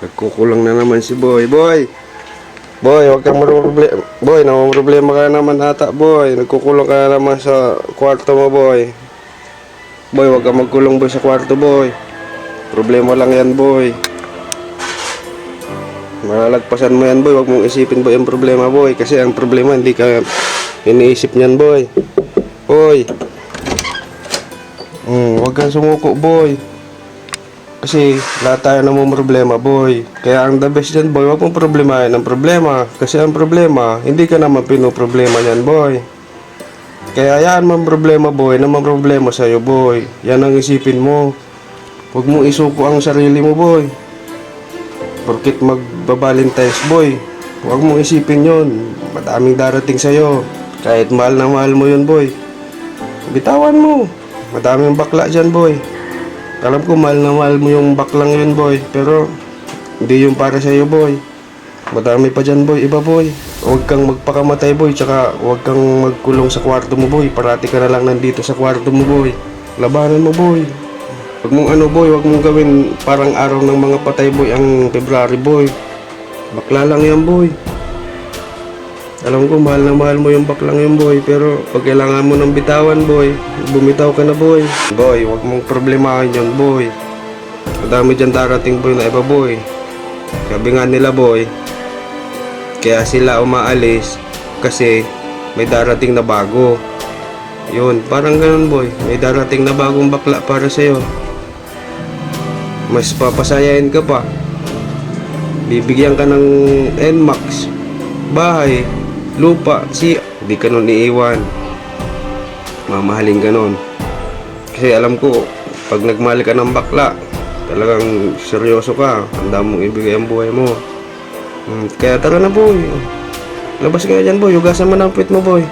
Nagkukulang na naman si Boy. Boy! Boy, huwag kang problema. Boy, problema ka naman ata, Boy. Nagkukulong ka na naman sa kwarto mo, Boy. Boy, huwag kang magkulong, Boy, sa kwarto, Boy. Problema lang yan, Boy. Malalagpasan mo yan, Boy. Huwag mong isipin, Boy, ang problema, Boy. Kasi ang problema, hindi ka iniisip niyan, Boy. Boy! Huwag kang sumuko, Boy. Kasi lahat tayo na mo problema, Boy. Kaya ang the best dyan, Boy, huwag mong problemahin ang problema. Kasi ang problema, hindi ka naman pinoproblema yan, Boy. Kaya yan man problema, Boy, naman problema sa'yo, Boy. Yan ang isipin mo. Huwag mong isuko ang sarili mo, Boy. Porkit magbabalintines, Boy, huwag mong isipin yon. Madaming darating sa'yo. Kahit mahal na mahal mo yun, Boy, bitawan mo. Madaming bakla dyan, Boy. Alam ko mahal na mahal mo yung baklang yun, Boy, pero hindi yung para sa'yo, Boy. Madami pa dyan, Boy, iba, Boy. Huwag kang magpakamatay, Boy, tsaka huwag kang magkulong sa kwarto mo, Boy. Parati ka na lang nandito sa kwarto mo, Boy. Labanan mo, Boy. Huwag mong Boy, huwag mong gawin parang araw ng mga patay, Boy, ang February, Boy. Bakla lang yan, Boy. Alam ko mahal na mahal mo yung baklang yun, Boy, pero pag kailangan mo ng bitawan, Boy, bumitaw ka na, Boy. Boy, huwag mong problemahin yun, Boy. Madami dyan darating, Boy, na iba, Boy. Sabi nga nila, Boy, kaya sila umaalis kasi may darating na bago. Yun, parang ganun, Boy. May darating na bagong bakla para sa'yo. Mas papasayain ka pa. Bibigyan ka ng NMAX, bahay, lupa, hindi ka nun iiwan. Mamahalin ka nun. Kasi alam ko, pag nagmahal ka ng bakla, talagang seryoso ka. Handa mong ibigay ang buhay mo. Kaya tara na, Boy. Labas ka na dyan, Boy. Hugasan mo na ang puwit mo, Boy.